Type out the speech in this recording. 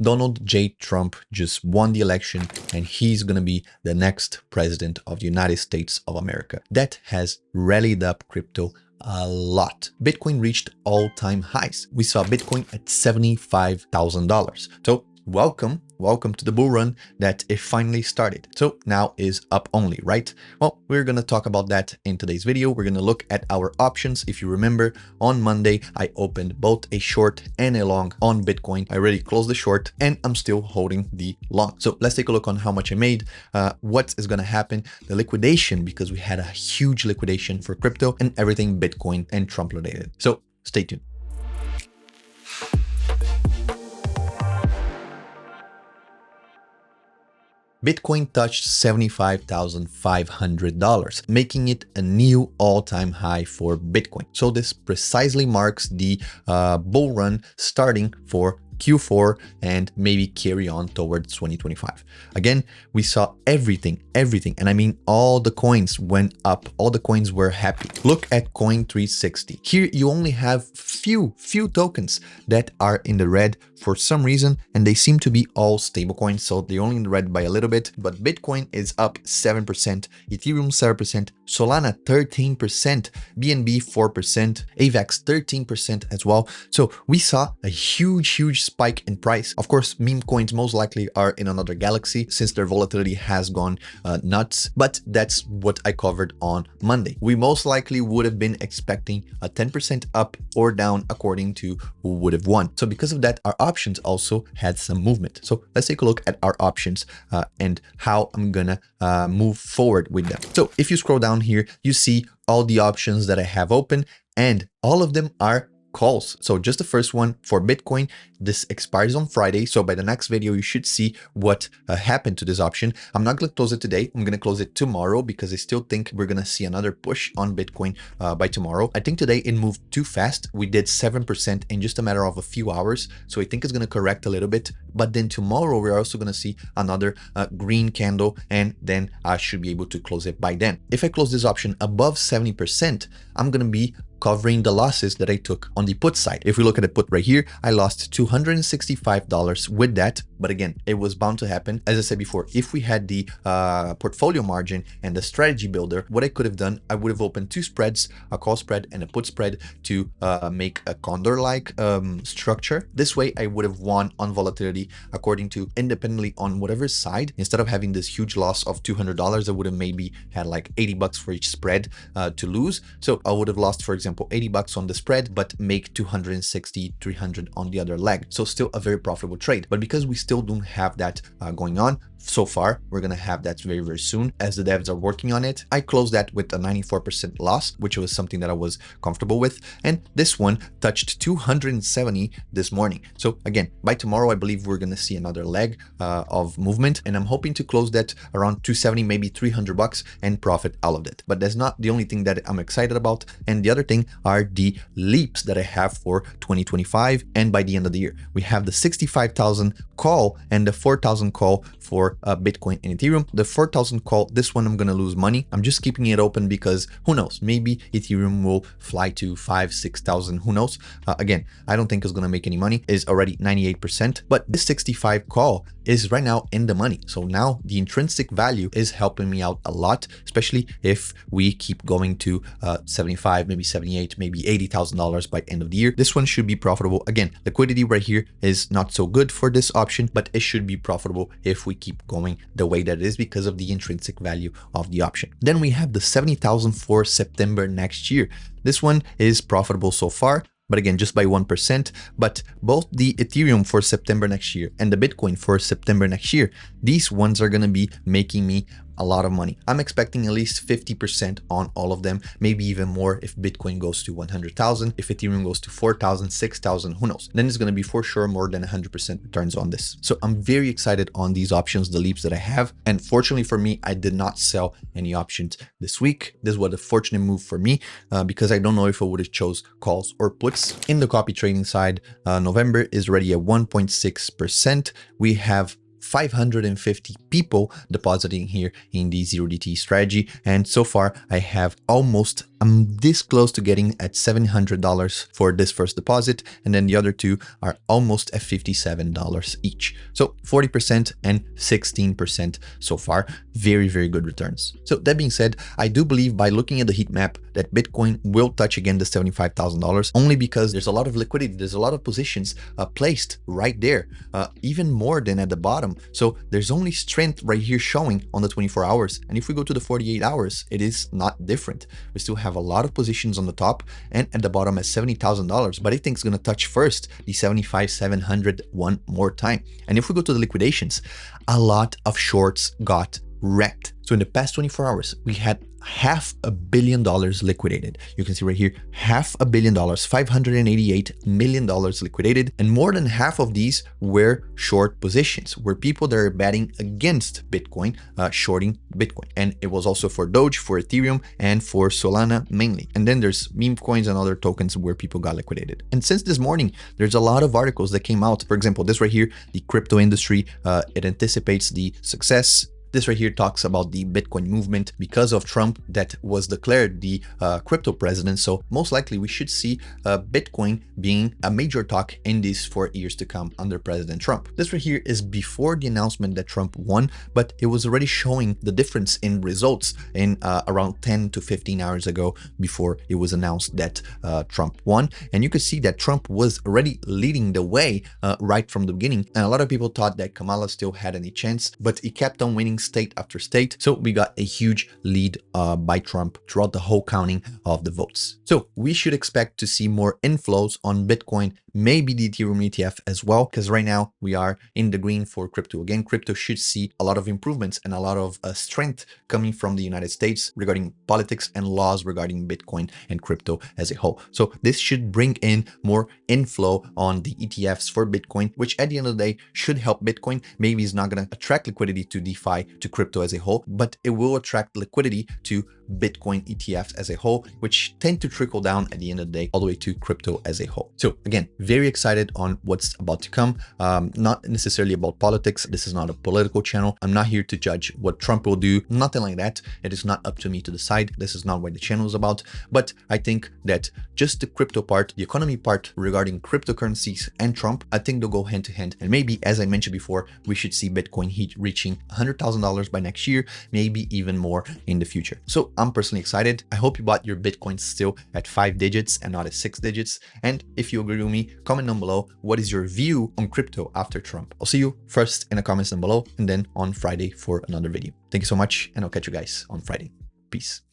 Donald J. Trump just won the election and he's going to be the next president of the United States of America. That has rallied up crypto a lot. Bitcoin reached all-time highs. We saw Bitcoin at $75,000. So welcome to the bull run that it finally started. So now is up only, right? Well, we're going to talk about that in today's video. We're going to look at our options. If you remember, on Monday, I opened both a short and a long on Bitcoin. I already closed the short and I'm still holding the long. So let's take a look on how much I made, what is going to happen, the liquidation, because we had a huge liquidation for crypto and everything Bitcoin and Trump related. So stay tuned. Bitcoin touched $75,500, making it a new all-time high for Bitcoin. So this precisely marks the bull run starting for Q4 and maybe carry on towards 2025. Again, we saw everything, and I mean all the coins went up, all the coins were happy. Look at Coin360. Here you only have few tokens that are in the red for some reason, and they seem to be all stable coins, so they're only in the red by a little bit, but Bitcoin is up 7%, Ethereum 7%, Solana 13%, BNB 4%, AVAX 13% as well. So we saw a huge spike in price. Of course, meme coins most likely are in another galaxy since their volatility has gone nuts, but that's what I covered on Monday. We most likely would have been expecting a 10% up or down according to who would have won. So because of that, our options also had some movement. So let's take a look at our options and how I'm gonna move forward with them. So if you scroll down here, you see all the options that I have open and all of them are calls. So just the first one for Bitcoin, this expires on Friday. So by the next video, you should see what happened to this option. I'm not going to close it today. I'm going to close it tomorrow because I still think we're going to see another push on Bitcoin by tomorrow. I think today it moved too fast. We did 7% in just a matter of a few hours. So I think it's going to correct a little bit. But then tomorrow, we're also going to see another green candle, and then I should be able to close it by then. If I close this option above 70%, I'm going to be covering the losses that I took on the put side. If we look at the put right here, I lost $265 with that. But again, it was bound to happen. As I said before, if we had the portfolio margin and the strategy builder, what I could have done, I would have opened two spreads, a call spread and a put spread to make a condor-like structure. This way, I would have won on volatility according to independently on whatever side. Instead of having this huge loss of $200, I would have maybe had like 80 bucks for each spread to lose. So I would have lost, for example, 80 bucks on the spread, but make 260, 300 on the other leg. So still a very profitable trade. But because we still don't have that going on so far, we're going to have that very soon as the devs are working on it. I closed that with a 94% loss, which was something that I was comfortable with. And this one touched 270 this morning. So again, by tomorrow, I believe we're going to see another leg of movement, and I'm hoping to close that around 270, maybe 300 bucks and profit all of that. But that's not the only thing that I'm excited about. And the other thing are the leaps that I have for 2025 and by the end of the year. We have the 65,000 call and the 4,000 call for Bitcoin and Ethereum. The 4,000 call, this one I'm going to lose money. I'm just keeping it open because who knows, maybe Ethereum will fly to 5,000, 6,000, who knows. Again, I don't think it's going to make any money. It's already 98%, but this 65 call is right now in the money. So now the intrinsic value is helping me out a lot, especially if we keep going to 75, maybe 78, maybe $80,000 by end of the year. This one should be profitable. Again, liquidity right here is not so good for this option, but it should be profitable if we keep going the way that it is because of the intrinsic value of the option. Then we have the 70,000 for September next year. This one is profitable so far, but again, just by 1%. But both the Ethereum for September next year and the Bitcoin for September next year, these ones are going to be making me a lot of money. I'm expecting at least 50% on all of them, maybe even more if Bitcoin goes to 100,000, if Ethereum goes to 4,000, 6,000, who knows? Then it's going to be for sure more than 100% returns on this. So I'm very excited on these options, the leaps that I have. And fortunately for me, I did not sell any options this week. This was a fortunate move for me because I don't know if I would have chose calls or puts. In the copy trading side, November is already at 1.6%. We have 550 people depositing here in the 0DT strategy, and so far I have almost I'm this close to getting at $700 for this first deposit, and then the other two are almost at $57 each. So 40% and 16% so far. Very, very good returns. So that being said, I do believe by looking at the heat map that Bitcoin will touch again the $75,000 only because there's a lot of liquidity. There's a lot of positions placed right there, even more than at the bottom. So there's only strength right here showing on the 24 hours. And if we go to the 48 hours, it is not different. We still have a lot of positions on the top and at the bottom at $70,000, but I think it's going to touch first the 75,700 one more time. And if we go to the liquidations, a lot of shorts got wrecked. So in the past 24 hours, we had $500 million liquidated. You can see right here, $500 million, $588 million liquidated. And more than half of these were short positions, were people that are betting against Bitcoin, shorting Bitcoin. And it was also for Doge, for Ethereum, and for Solana mainly. And then there's meme coins and other tokens where people got liquidated. And since this morning, there's a lot of articles that came out. For example, this right here, the crypto industry, it anticipates the success. This right here talks about the Bitcoin movement because of Trump that was declared the crypto president. So most likely we should see Bitcoin being a major talk in these 4 years to come under President Trump. This right here is before the announcement that Trump won, but it was already showing the difference in results in around 10 to 15 hours ago before it was announced that Trump won. And you could see that Trump was already leading the way right from the beginning. And a lot of people thought that Kamala still had any chance, but he kept on winning state after state. So we got a huge lead by Trump throughout the whole counting of the votes. So we should expect to see more inflows on Bitcoin, maybe the Ethereum ETF as well, because right now we are in the green for crypto. Again, crypto should see a lot of improvements and a lot of strength coming from the United States regarding politics and laws regarding Bitcoin and crypto as a whole. So this should bring in more inflow on the ETFs for Bitcoin, which at the end of the day should help Bitcoin. Maybe it's not going to attract liquidity to DeFi, to crypto as a whole, but it will attract liquidity to Bitcoin ETFs as a whole, which tend to trickle down at the end of the day all the way to crypto as a whole. So again, very excited on what's about to come. Not necessarily about politics. This is not a political channel. I'm not here to judge what Trump will do. Nothing like that. It is not up to me to decide. This is not what the channel is about. But I think that just the crypto part, the economy part regarding cryptocurrencies and Trump, I think they'll go hand to hand. And maybe, as I mentioned before, we should see Bitcoin reaching $100,000 by next year, maybe even more in the future. So I'm personally excited. I hope you bought your Bitcoin still at 5 digits and not at 6 digits. And if you agree with me, comment down below. What is your view on crypto after Trump? I'll see you first in the comments down below and then on Friday for another video. Thank you so much, and I'll catch you guys on Friday. Peace.